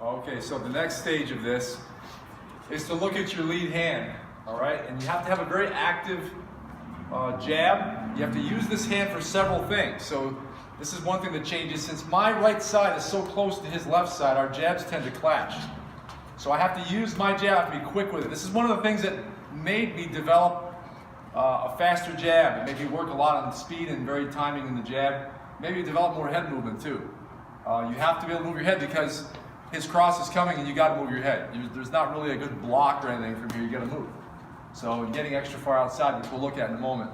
Okay, so the next stage of this is to look at your lead hand, all right? And you have to have a very active jab. You have to use this hand for several things. So this is one thing that changes. Since my right side is so close to his left side, our jabs tend to clash. So I have to use my jab to be quick with it. This is one of the things that made me develop a faster jab. It made me work a lot on speed and very timing in the jab. Maybe develop more head movement too. You have to be able to move your head because his cross is coming and you got to move your head. There's not really a good block or anything from here. You got to move. So getting extra far outside, which we'll look at in a moment,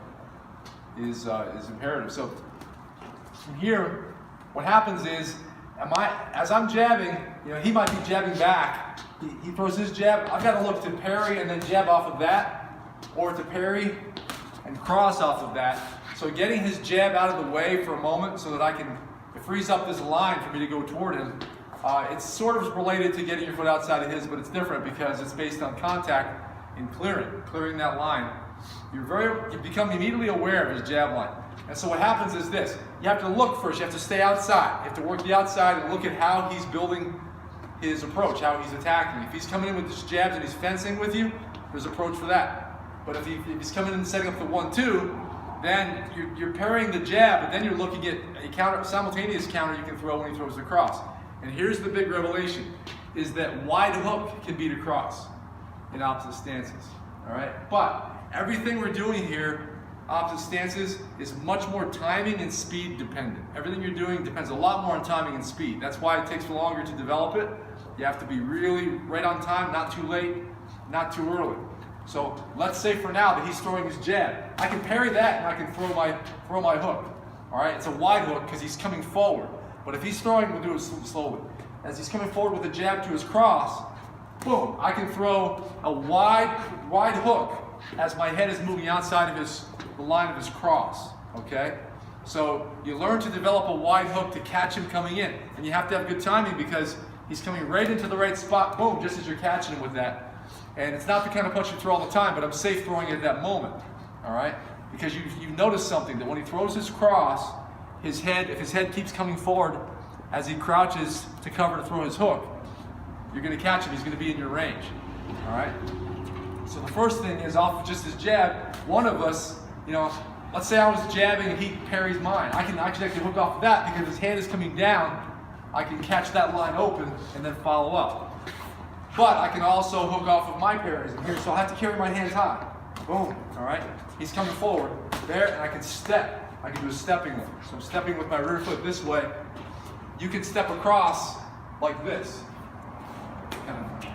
is imperative. So from here, what happens is, as I'm jabbing, he might be jabbing back. He throws his jab. I've got to look to parry and then jab off of that, or to parry and cross off of that. So getting his jab out of the way for a moment so that it frees up this line for me to go toward him. It's sort of related to getting your foot outside of his, but it's different because it's based on contact and clearing that line. You become immediately aware of his jab line. And so what happens is this: you have to look first. You have to stay outside. You have to work the outside and look at how he's building his approach, how he's attacking. If he's coming in with his jabs and he's fencing with you, there's approach for that. But if he's coming in and setting up the 1-2, then you're parrying the jab, but then you're looking at a simultaneous counter you can throw when he throws the cross. And here's the big revelation, is that wide hook can beat a cross in opposite stances, all right? But everything we're doing here, opposite stances, is much more timing and speed dependent. Everything you're doing depends a lot more on timing and speed. That's why it takes longer to develop it. You have to be really right on time, not too late, not too early. So let's say for now that he's throwing his jab. I can parry that and I can throw my hook, all right? It's a wide hook because he's coming forward. But if he's throwing, we'll do it slowly. As he's coming forward with a jab to his cross, boom, I can throw a wide hook as my head is moving outside of the line of his cross, okay? So you learn to develop a wide hook to catch him coming in. And you have to have good timing because he's coming right into the right spot, boom, just as you're catching him with that. And it's not the kind of punch you throw all the time, but I'm safe throwing it at that moment, all right? Because you've noticed something, that when he throws his cross, if his head keeps coming forward as he crouches to cover to throw his hook, you're going to catch him. He's going to be in your range. All right. So the first thing is, off of just his jab, one of us, let's say I was jabbing and he parries mine. I can actually hook off of that because his hand is coming down. I can catch that line open and then follow up. But I can also hook off of my parries in here, so I have to carry my hands high. Boom. All right. He's coming forward there, and I can step. I can do a stepping one. So I'm stepping with my rear foot this way. You can step across like this. Kind of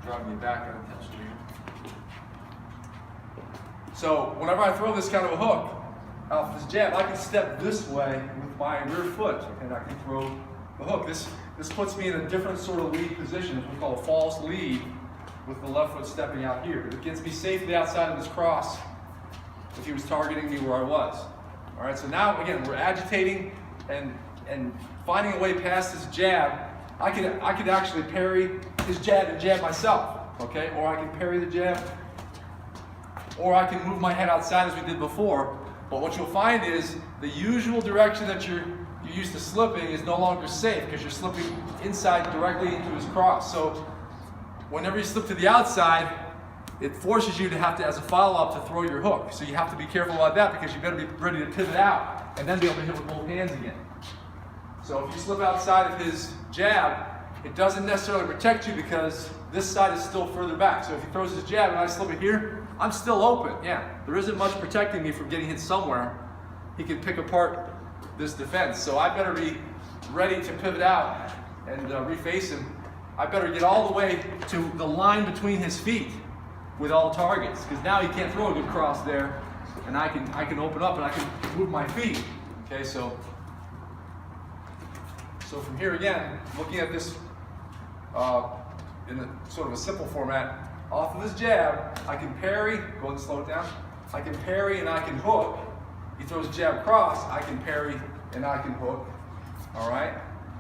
driving me back unintentionally. So whenever I throw this kind of a hook off this jab, I can step this way with my rear foot, and I can throw the hook. This puts me in a different sort of lead position, what we call a false lead, with the left foot stepping out here. It gets me safely outside of this cross if he was targeting me where I was. All right, so now, again, we're agitating and finding a way past his jab. I could actually parry his jab and jab myself, okay? Or I can parry the jab, or I can move my head outside as we did before. But what you'll find is the usual direction that you're used to slipping is no longer safe because you're slipping inside directly into his cross. So whenever you slip to the outside, it forces you to have to, as a follow-up, to throw your hook. So you have to be careful about that because you better be ready to pivot out and then be able to hit with both hands again. So if you slip outside of his jab, it doesn't necessarily protect you because this side is still further back. So if he throws his jab and I slip it here, I'm still open. Yeah, there isn't much protecting me from getting hit somewhere. He can pick apart this defense. So I better be ready to pivot out and reface him. I better get all the way to the line between his feet with all targets, because now he can't throw a good cross there, and I can open up and I can move my feet. Okay, so from here again, looking at this in a sort of a simple format, off of his jab, I can parry. Go ahead and slow it down. I can parry and I can hook. He throws a jab cross, I can parry and I can hook. All right.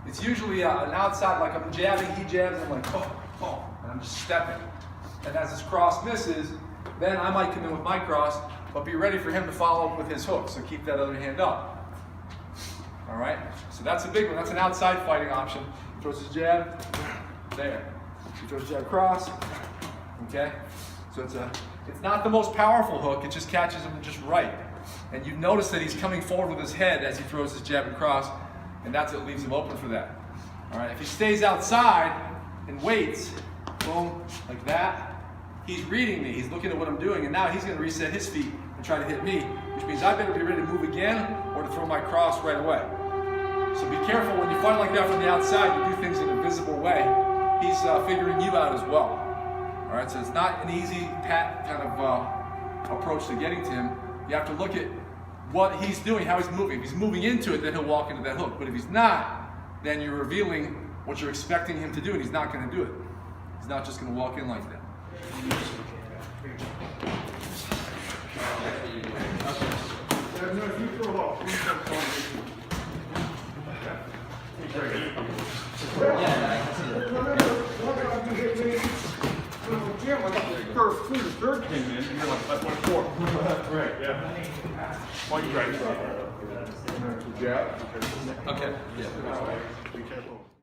It's usually an outside, like I'm jabbing, he jabs, and I'm like, oh, and I'm just stepping. And as his cross misses, then I might come in with my cross, but be ready for him to follow up with his hook. So keep that other hand up. All right? So that's a big one. That's an outside fighting option. Throws his jab, There. He throws the jab across. Okay? So it's not the most powerful hook, it just catches him just right. And you notice that he's coming forward with his head as he throws his jab across, and that's what leaves him open for that. All right, if he stays outside and waits, boom, like that, he's reading me, he's looking at what I'm doing, and now he's gonna reset his feet and try to hit me, which means I better be ready to move again or to throw my cross right away. So be careful when you fight like that from the outside, you do things in a visible way. He's figuring you out as well. All right, so it's not an easy pat kind of approach to getting to him. You have to look at what he's doing, how he's moving. If he's moving into it, then he'll walk into that hook. But if he's not, then you're revealing what you're expecting him to do, and he's not going to do it. He's not just going to walk in like that. Third came in, and you're like, that's my fourth. Right, yeah. Why you right? Jab. Okay. Yeah. Be careful.